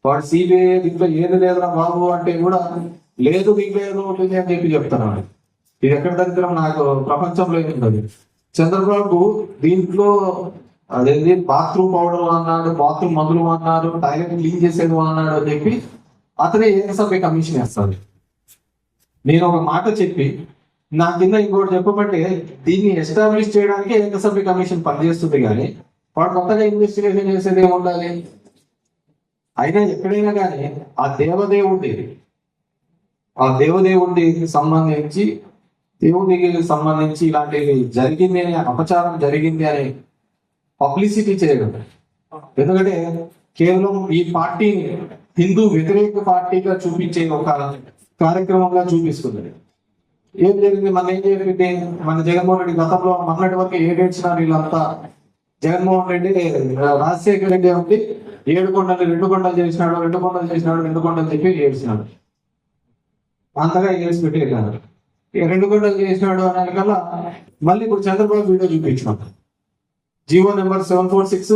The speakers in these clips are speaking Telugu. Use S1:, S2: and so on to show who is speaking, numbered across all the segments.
S1: వాడు సిబిఐ దీంట్లో ఏది లేదురా బాబు అంటే కూడా లేదు దీంట్లో ఏదో ఉంటుంది అని చెప్పి చెప్తున్నాడు. ఇది ఎక్కడ దగ్గర నాకు ప్రపంచంలో ఏముంది. చంద్రబాబు దీంట్లో అదేంటి బాత్రూమ్ పౌడర్ అన్నాడు, బాత్రూమ్ మందులు అన్నాడు, టాయిలెట్ క్లీన్ చేసేది అన్నాడు అని చెప్పి అతనే ఏకసభ్య కమిషన్ వేస్తాడు. నేను ఒక మాట చెప్పి నా కింద ఇంకోటి చెప్పబట్టే దీన్ని ఎస్టాబ్లిష్ చేయడానికి ఏకసభ్య కమిషన్ పనిచేస్తుంది, కానీ వాడు కొత్తగా ఇన్వెస్టిగేషన్ చేసేది ఏముండాలి? అయినా ఎక్కడైనా కానీ ఆ దేవుడికి సంబంధించి ఇలాంటివి జరిగింది అని, అపచారం జరిగింది అని పబ్లిసిటీ చేయడం. ఎందుకంటే కేవలం ఈ పార్టీని హిందూ వ్యతిరేక పార్టీగా చూపించే ఒక కార్యక్రమంగా చూపిస్తుంది. ఏం జరిగింది? మన జగన్మోహన్ రెడ్డి గతంలో మొన్నటి వరకు ఏడేడ్చినారు వీళ్ళంతా. జగన్మోహన్ రెడ్డి రాజశేఖర రెడ్డి అంటే 7 కొండలు 2 కొండలు చేసినాడు, 2 కొండలు చేసినాడు, 2 కొండలు చెప్పి ఏడ్చినాడు. అంతగా ఏడ్చి పెట్టేది 2 కొండలు చేసినాడు అనే కల్లా మళ్ళీ ఇప్పుడు చంద్రబాబు వీడియో చూపించినాం. జీవో నెంబర్ 746,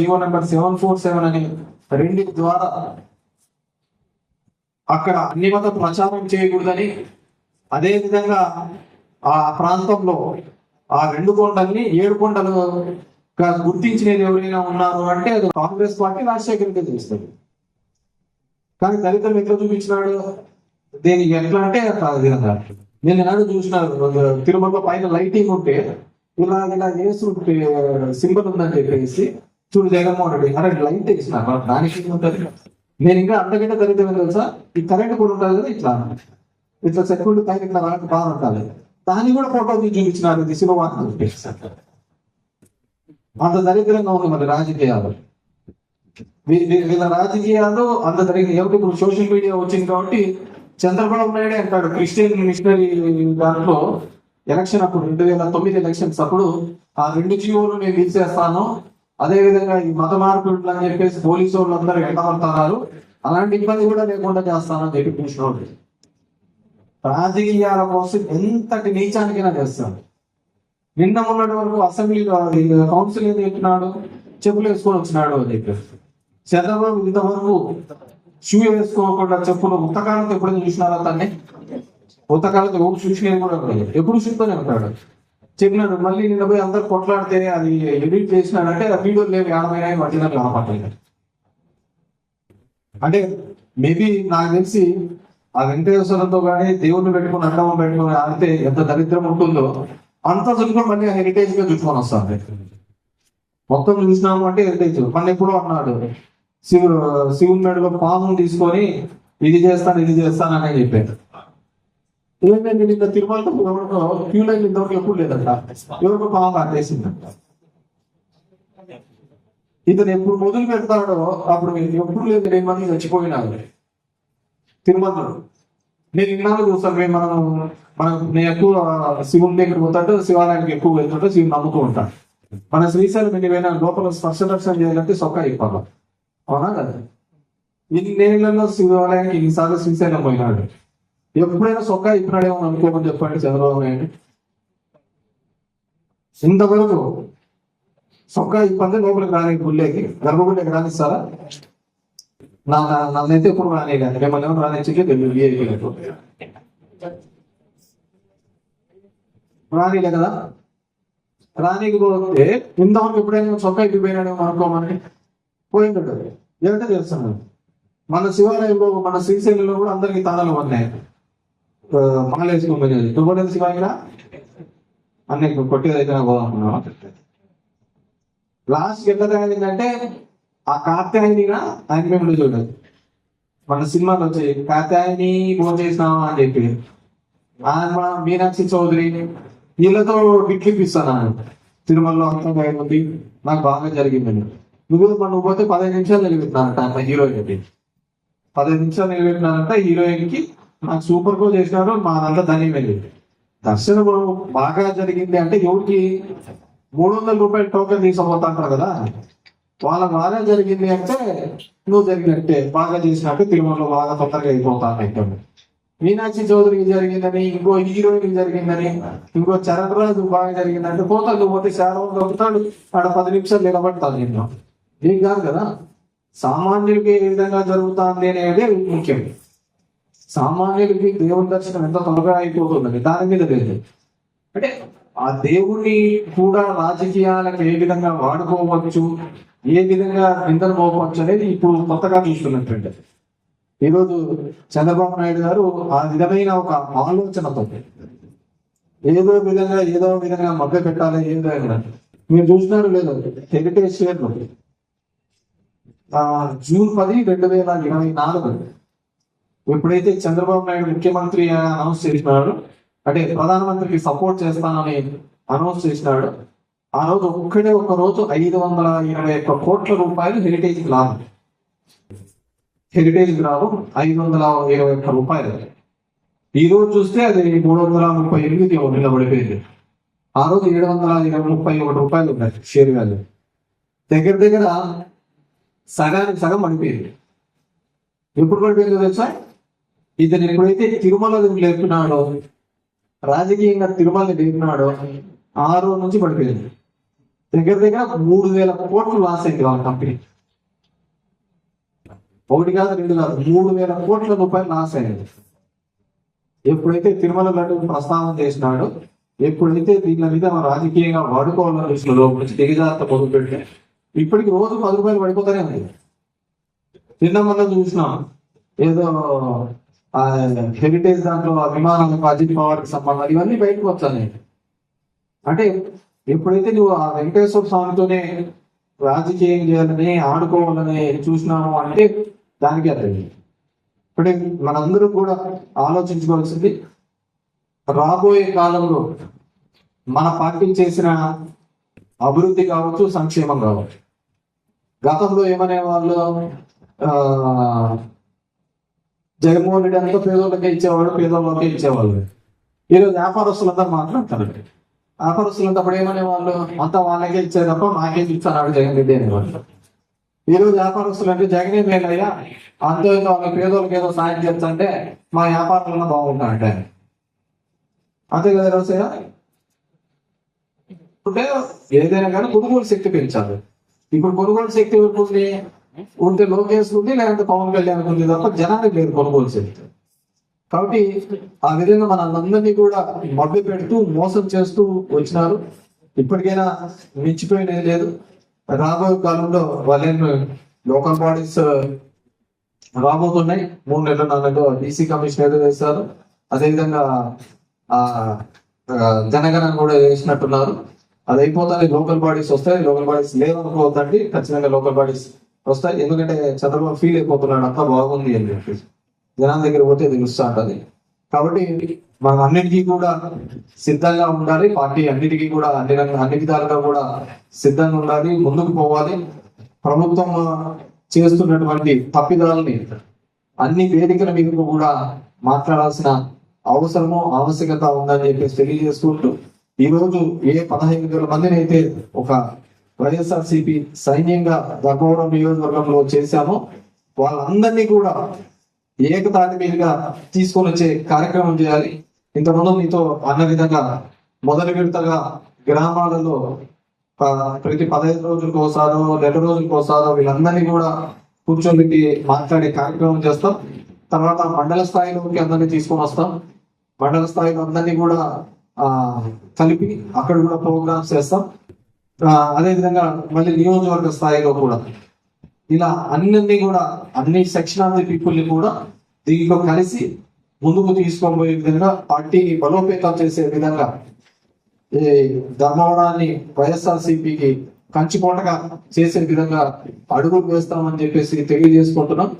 S1: జీవో నెంబర్ 747 అని 2 ద్వారా అక్కడ అన్ని మత ప్రచారం చేయకూడదని, అదే విధంగా ఆ ప్రాంతంలో ఆ 2 కొండల్ని 7 కొండలు గుర్తించినది ఎవరైనా ఉన్నారు అంటే అది కాంగ్రెస్ పార్టీ, రాజశేఖర రెడ్డి చేస్తుంది. కానీ దళితులు ఎట్లా చూపించినాడు? దేనికి ఎట్లా అంటే నేను ఏనాడు చూసినాడు తిరుమల పైన లైటింగ్ ఉంటే ఇలా వేసి సింబల్ ఉందని చెప్పేసి చూడు జగన్మోహన్ రెడ్డి అరే లైట్ వేసినారు, దానికి ఉంటుంది. నేను ఇంకా అంతకంటే దళితం తెలుసా, ఈ కరెంట్ కూడా ఉంటుంది కదా, ఇట్లా సెక్యూరిటీ పైన ఇట్లా రాక బాగా ఉంటుంది, దాన్ని కూడా ఫోటో చూపించినారు. ఇది శివవాహనం అంత దరిద్రంగా ఉంది మరి రాజకీయాలు. వీళ్ళ రాజకీయాలు అంత దరిద్రం. ఎవరికి ఇప్పుడు సోషల్ మీడియా వచ్చింది కాబట్టి చంద్రబాబు నాయుడే అంటాడు క్రిస్టియన్ మిషనరీ దాంట్లో ఎలక్షన్ అప్పుడు 2009 ఎలక్షన్స్ అప్పుడు ఆ 2 జీవోలు నేను తీసేస్తాను, అదే విధంగా ఈ మత మార్పులు అని చెప్పేసి పోలీసు వాళ్ళు అందరూ వెంటబడుతున్నారు, అలాంటి ఇబ్బంది కూడా లేకుండా చేస్తానని చెప్పి చూసినోడు. రాజకీయాల కోసం ఎంతటి నీచానికైనా చేస్తాడు. నిన్న మొన్నటి వరకు అసెంబ్లీలో కౌన్సిల్ ఏది చెప్పినాడు, చెప్పులు వేసుకొని వచ్చినాడు అని చెప్పేసి. చంద్రబాబు ఇంతవరకు షూ వేసుకోకుండా చెప్పులు ఉత్తకాలంతో ఎప్పుడైనా చూసినారా? తన్ని ఉత్తకాలంతో చూసినది కూడా ఎప్పుడు షూతోనే ఉంటాడు. చెప్పినాడు. మళ్ళీ నిన్న పోయి అందరు కొట్లాడితే అది ఎడిట్ చేసినాడంటే ఆ వీడియోలు లేవు, 50 వచ్చిన కనపడలేదు. అంటే మేబీ నాకు తెలిసి ఆ వెంకటేశ్వరంతో కానీ దేవుణ్ణి పెట్టుకుని అడ్డం పెట్టుకుని ఆడితే ఎంత దరిద్రం ఉంటుందో అంత చూసుకొని మళ్ళీ హెరిటేజ్ గా చూసుకొని వస్తాను. మొత్తం చూసినాము అంటే హెరిటేజ్. మన ఎప్పుడో అన్నాడు శివుని మెడలో పాము తీసుకొని ఇది చేస్తాను అని చెప్పాడు. ఏమైంది? నిన్న తిరుమలలో ఎవరికో క్యూ లైన్ ఇంతవరకు ఎప్పుడు లేదంట, ఎవరికో పాము కాటేసిందంట. ఇతను ఎప్పుడు మొదలు పెడతాడో అప్పుడు ఎప్పుడు లేదు 2 మంది చచ్చిపోయినారు తిరుమలలో. నేను ఇన్నాళ్ళు చూస్తాను. నేను ఎక్కువ శివుని దగ్గర పోతాడు, శివాలయానికి ఎక్కువ వెళ్తుంటే శివుని నమ్ముతూ ఉంటాను. మన శ్రీశైలం ఎన్నివైనా లోపల స్పర్శ దర్శనం చేయాలంటే సొక్కా ఇవ్వాలి, అవునా కదా? 2 నెలల్లో శివాలయానికి 2 సార్లు శ్రీశైలం పోయినాడు. ఎప్పుడైనా సొక్కా ఇప్పినాడేమో అనుకోమని చెప్పండి చంద్రబాబు నాయుడు. ఇంతవరకు సొక్కా ఇబ్బంది లోపలికి రాని గుళ్ళేకి, గర్భగుళ్ళకి రానిస్తారా? నన్నైతే ఎప్పుడు రాని కానీ మిమ్మల్ని ఏమో రానిచ్చే తెలియదు, రానిలే కదా. రానికపోతే ఇంతవరకు ఎప్పుడైనా చొక్కా ఇప్పిపోయినాడేమో అనుకోమని పోయింటాడు. ఏంటో తెలుస్తాను. మన శివాలయంలో మన శ్రీశైలంలో కూడా అందరికి తాళాలు ఉన్నాయి. మాలేసుకోమని నువ్వు శివాయిగా అన్నీ కొట్టేదైతే లాస్ట్ ఎంత తయారైందంటే ఆ కాత్యాయనిగా ఆయన మేము చూడాలి. మన సినిమాలో వచ్చి కాత్యాయని ఫోన్ చేసినావా అని చెప్పి ఆయన మీనాక్షి చౌదరి వీళ్ళతో గిట్లిప్పిస్తాను. తిరుమలలో అంతా ఉంది, నాకు బాగా జరిగిందని. నువ్వు పోతే 15 నిమిషాలు నిలబెట్టినానంట ఆయన హీరోయిన్ చెప్పి. 15 నిమిషాలు నిలబెట్టినానంట హీరోయిన్ కి. నాకు సూపర్ గా చేసినాడు, మా అంతా ధన్యం వెళ్ళింది. దర్శనం బాగా జరిగింది అంటే ఎవరికి 300 రూపాయలు టోకెన్ తీసుకుపోతా అంటారు కదా, వాళ్ళ బాగా జరిగింది అంటే నువ్వు జరిగినట్టే, బాగా చేసినట్టు తిరుమలలో బాగా తొందరగా అయిపోతాను అయితే. మీనాక్షి చౌదరికి జరిగిందని, ఇంకో హీరోయిన్ జరిగిందని, ఇంకో చరణ్ రాజు బాగా జరిగిందంటే పోతాడు. పోతే శారవం దొరుకుతాడు, ఆడ 10 నిమిషాలు నిలబడతాను. నేను ఏం కాదు కదా. సామాన్యులకి ఏ విధంగా జరుగుతుంది అనేది ముఖ్యం. సామాన్యులకి దేవుని దర్శనం ఎంత త్వరగా అయిపోతుందండి, దాని మీద లేదు. అంటే ఆ దేవుణ్ణి కూడా రాజకీయాలకు ఏ విధంగా వాడుకోవచ్చు, ఏ విధంగా నిందలు పోవచ్చు అనేది ఇప్పుడు కొత్తగా చూస్తున్నట్టు. ఈరోజు చంద్రబాబు నాయుడు గారు ఆ విధమైన ఒక ఆలోచనతో ఏదో విధంగా మభ్య పెట్టాలి. ఏదో మీరు చూసినారు లేదు, హెరిటేజ్ షేర్లు జూన్ 10, 2024 ఎప్పుడైతే చంద్రబాబు నాయుడు ముఖ్యమంత్రి అనౌన్స్ చేసినాడు, అంటే ప్రధానమంత్రికి సపోర్ట్ చేస్తానని అనౌన్స్ చేసినాడు, ఆ రోజు ఒక రోజు 521 కోట్ల రూపాయలు హెరిటేజ్ లాభం. హెరిటేజ్ లాభం 521 రూపాయలు. ఈ రోజు చూస్తే అది 338 నిలబడిపోయింది. ఆ రోజు 731 రూపాయలు ఉన్నాయి షేర్ వాల్యూ. దగ్గర సగానికి సగం పడిపోయింది. ఎప్పుడు పడిపోయిందో తెలుసా? ఇతను ఎప్పుడైతే తిరుమల లేపున్నాడో, రాజకీయంగా తిరుమల లేపినాడో ఆ రోజు నుంచి పడిపోయింది. దగ్గర 3,000 కోట్లు లాస్ అయింది వాళ్ళ కంపెనీ. 1 కాదు 2 కాదు, 3,000 కోట్ల రూపాయలు లాస్ అయింది. ఎప్పుడైతే తిరుమల లడ్డు ప్రస్తావన చేసినాడో, ఎప్పుడైతే దీని మీద రాజకీయంగా వాడుకోవాలని చూసినాడో, దిగజాగ్రత్త మొదలుపెట్టి ఇప్పటికి రోజు 10 రూపాయలు పడిపోతానే ఉంది. నిన్న మనం చూసినాం ఏదో హెరిటేజ్ దాంట్లో విమానాలకు అజిత్ పవార్ కి సంబంధాలు ఇవన్నీ బయటకు వచ్చాయి. అంటే ఎప్పుడైతే నువ్వు ఆ వెంకటేశ్వర స్వామితోనే రాజకీయం చేయాలని ఆడుకోవాలని చూసినాము అంటే దానికి అర్థం. ఇప్పుడు మనందరూ కూడా ఆలోచించుకోవాల్సింది, రాబోయే కాలంలో మన పార్టీ చేసిన అభివృద్ధి కావచ్చు, సంక్షేమం కావచ్చు. గతంలో ఏమనే వాళ్ళు జగన్మోహన్ రెడ్డి అంతా పేదోళ్ళకే ఇచ్చేవాళ్ళు. ఈరోజు వ్యాపారస్తులంతా మాట్లాడతారండి. వ్యాపారస్తులంతా అప్పుడు ఏమనే వాళ్ళు, అంతా వాళ్ళకే ఇచ్చేది తప్ప నాకే ఇస్తాను జగన్ రెడ్డి అనేవాళ్ళు. ఈరోజు వ్యాపారస్తులు అంటే జగనే మేలయ్యా, అంతో వాళ్ళ పేదోళ్ళకి ఏదో సాయం చేస్తుంటే మా వ్యాపారంలో బాగుంటాయంటే అంతే కదా రోజయ్యా. అంటే ఏదైనా కానీ కొనుగోలు శక్తి పెంచాలి. ఇప్పుడు కొనుగోలు శక్తి ఉంటుంది ఉంటే లోకేష్ ఉంది, లేదంటే పవన్ కళ్యాణ్ ఉంది తప్ప జనానికి లేదు కొనుగోలు శక్తి. కాబట్టి ఆ విధంగా మనందరినీ కూడా మభ్య పెడుతూ మోసం చేస్తూ వచ్చినారు. ఇప్పటికైనా మించిపోయినది లేదు. రాబోయే కాలంలో వాళ్ళేమో లోకల్ బాడీస్ రాబోతున్నాయి. 3 నెలలు 4 నెలలు డీసీ కమిషనర్ వేశారు. అదేవిధంగా జనగణన కూడా వేసినట్టున్నారు. అది అయిపోతాయి, లోకల్ బాడీస్ వస్తాయి. లోకల్ బాడీస్ లేవనుకోవద్దండి, ఖచ్చితంగా లోకల్ బాడీస్ వస్తాయి. ఎందుకంటే చంద్రబాబు ఫీల్ అయిపోతున్నాడు అంతా బాగుంది అని చెప్పేసి. జనం దగ్గర పోతే తెలుస్తూ ఉంటుంది. కాబట్టి మనం అన్నిటికీ కూడా సిద్ధంగా ఉండాలి. పార్టీ అన్నిటికీ కూడా అన్ని విధాలుగా కూడా సిద్ధంగా ఉండాలి, ముందుకు పోవాలి. ప్రభుత్వం చేస్తున్నటువంటి తప్పిదాలని అన్ని వేదికల మీద కూడా మాట్లాడాల్సిన అవసరము ఆవశ్యకత ఉందని చెప్పేసి తెలియజేసుకుంటూ, ఈ రోజు ఏ 15,000 మందిని అయితే ఒక వైఎస్ఆర్సీపీ సైన్యంగా ధర్మవరం నియోజకవర్గంలో చేశామో వాళ్ళందరినీ కూడా ఏకతాటి మీదుగా తీసుకొని వచ్చే కార్యక్రమం చేయాలి. ఇంతకుముందు మీతో అన్న విధంగా మొదటి విడతగా గ్రామాలలో ప్రతి 15 రోజులకు ఒకసారో 2 రోజులకు ఒకసారో వీళ్ళందరినీ కూడా కూర్చోబెట్టి మాట్లాడే కార్యక్రమం చేస్తాం. తర్వాత మండల స్థాయిలోకి అందరినీ తీసుకొని వస్తాం. మండల స్థాయిలో అందరినీ కూడా కలిపి అక్కడ కూడా ప్రోగ్రామ్స్ చేస్తాం. అదేవిధంగా మళ్ళీ నియోజకవర్గ స్థాయిలో కూడా ఇలా అన్ని కూడా అన్ని సెక్షన్ ఆఫ్ ది పీపుల్ ని కూడా దీంట్లో కలిసి ముందుకు తీసుకొని పోయే విధంగా, పార్టీని బలోపేతం చేసే విధంగా ఈ ధర్మవరాన్ని వైఎస్ఆర్సీపీకి కంచికోటగా చేసే విధంగా అడుగులు వేస్తామని చెప్పేసి తెలియజేసుకుంటున్నాం.